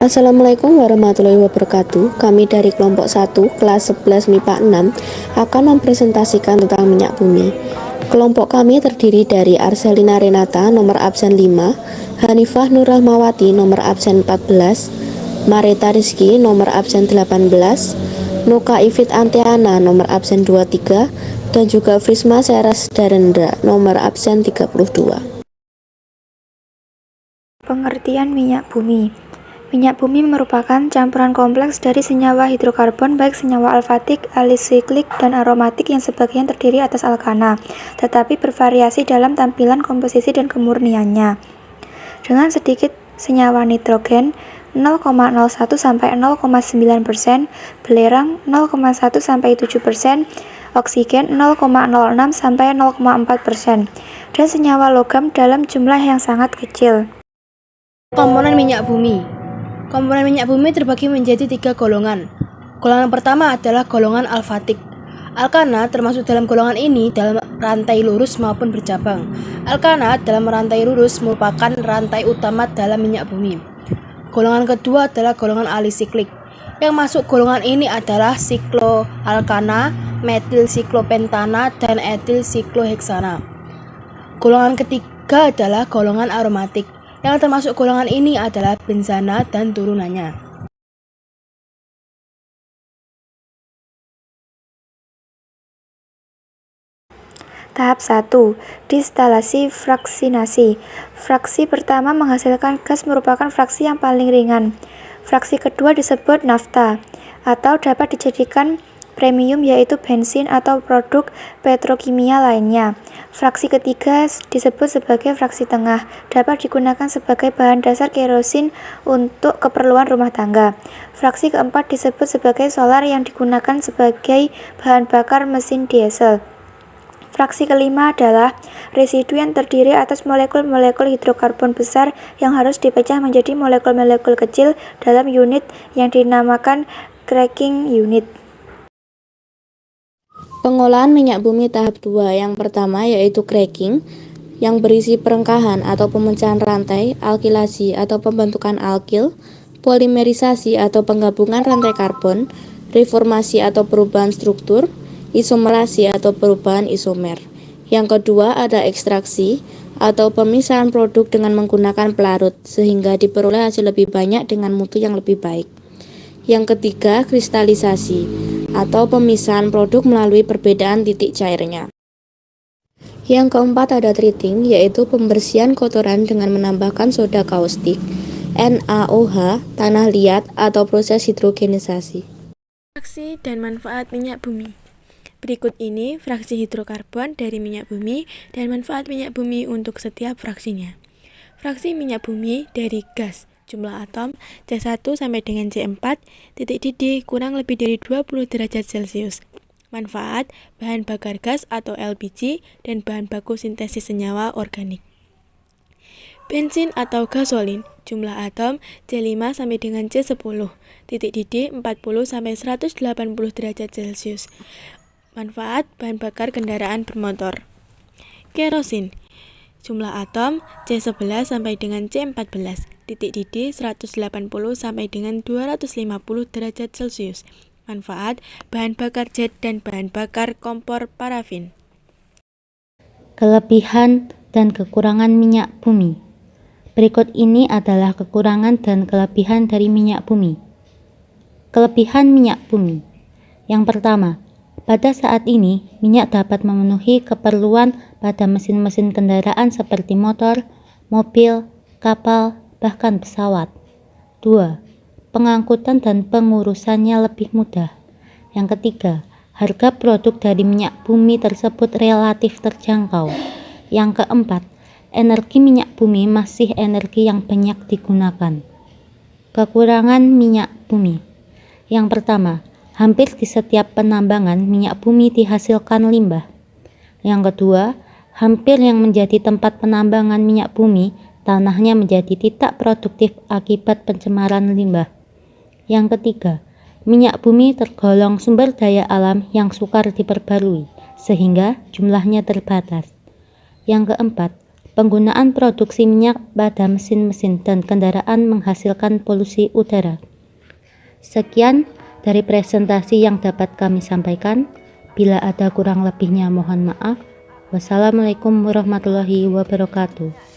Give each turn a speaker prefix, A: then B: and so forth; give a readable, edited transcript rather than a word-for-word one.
A: Assalamualaikum warahmatullahi wabarakatuh. Kami dari kelompok 1 kelas 11 MIPA 6 akan mempresentasikan tentang minyak bumi. Kelompok kami terdiri dari Arselina Renata nomor absen 5, Hanifah Nurrahmawati nomor absen 14, Mareta Rizky nomor absen 18, Nuka Ifit Antiana nomor absen 23, dan juga Frisma Seras Darendra nomor absen 32.
B: Pengertian minyak bumi. Minyak bumi merupakan campuran kompleks dari senyawa hidrokarbon baik senyawa alfatik, alisiklik, dan aromatik yang sebagian terdiri atas alkana, tetapi bervariasi dalam tampilan, komposisi, dan kemurniannya. Dengan sedikit senyawa nitrogen 0,01 sampai 0,9%, belerang 0,1 sampai 7%, oksigen 0,06 sampai 0,4%, dan senyawa logam dalam jumlah yang sangat kecil.
C: Komponen minyak bumi. Komponen minyak bumi terbagi menjadi 3 golongan. Golongan pertama adalah golongan alfatik. Alkana termasuk dalam golongan ini dalam rantai lurus maupun bercabang. Alkana dalam rantai lurus merupakan rantai utama dalam minyak bumi. Golongan kedua adalah golongan alisiklik. Yang masuk golongan ini adalah sikloalkana, metil siklopentana, dan etil sikloheksana. Golongan ketiga adalah golongan aromatik. Yang termasuk golongan ini adalah benzana dan turunannya.
B: Tahap 1. Distilasi fraksinasi. Fraksi pertama menghasilkan gas merupakan fraksi yang paling ringan. Fraksi kedua disebut nafta atau dapat dijadikan premium yaitu bensin atau produk petrokimia lainnya. Fraksi ketiga disebut sebagai fraksi tengah, dapat digunakan sebagai bahan dasar kerosin untuk keperluan rumah tangga. Fraksi keempat disebut sebagai solar yang digunakan sebagai bahan bakar mesin diesel. Fraksi kelima adalah residu yang terdiri atas molekul-molekul hidrokarbon besar yang harus dipecah menjadi molekul-molekul kecil dalam unit yang dinamakan cracking unit.
A: Pengolahan minyak bumi tahap 2 yang pertama yaitu cracking, yang berisi perengkahan atau pemecahan rantai, alkilasi atau pembentukan alkil, polimerisasi atau penggabungan rantai karbon, reformasi atau perubahan struktur, isomerasi atau perubahan isomer. Yang kedua ada ekstraksi atau pemisahan produk dengan menggunakan pelarut sehingga diperoleh hasil lebih banyak dengan mutu yang lebih baik. Yang ketiga kristalisasi atau pemisahan produk melalui perbedaan titik cairnya. Yang keempat ada treating, yaitu pembersihan kotoran dengan menambahkan soda kaustik, NaOH, tanah liat, atau proses hidrogenisasi.
D: Fraksi dan manfaat minyak bumi. Berikut ini fraksi hidrokarbon dari minyak bumi dan manfaat minyak bumi untuk setiap fraksinya. Fraksi minyak bumi dari gas. Jumlah atom C1 sampai dengan C4, titik didih kurang lebih dari 20 derajat Celcius. Manfaat bahan bakar gas atau LPG dan bahan baku sintesis senyawa organik. Bensin atau gasolin, jumlah atom C5 sampai dengan C10, titik didih 40 sampai 180 derajat Celcius. Manfaat bahan bakar kendaraan bermotor. Kerosin, jumlah atom C11 sampai dengan C14, titik didih 180 sampai dengan 250 derajat Celcius. Manfaat bahan bakar jet dan bahan bakar kompor parafin.
E: Kelebihan dan kekurangan minyak bumi. Berikut ini adalah kekurangan dan kelebihan dari minyak bumi. Kelebihan minyak bumi. Yang pertama, pada saat ini minyak dapat memenuhi keperluan pada mesin-mesin kendaraan seperti motor, mobil, kapal, bahkan pesawat. 2. Pengangkutan dan pengurusannya lebih mudah. Yang ketiga, harga produk dari minyak bumi tersebut relatif terjangkau. Yang keempat, energi minyak bumi masih energi yang banyak digunakan. Kekurangan minyak bumi. Yang pertama, hampir di setiap penambangan minyak bumi dihasilkan limbah. Yang kedua, hampir yang menjadi tempat penambangan minyak bumi, tanahnya menjadi tidak produktif akibat pencemaran limbah. Yang ketiga, minyak bumi tergolong sumber daya alam yang sukar diperbarui, sehingga jumlahnya terbatas. Yang keempat, Penggunaan produksi minyak pada mesin-mesin dan kendaraan menghasilkan polusi udara. Sekian dari presentasi yang dapat kami sampaikan. Bila ada kurang lebihnya mohon maaf. Wassalamualaikum warahmatullahi wabarakatuh.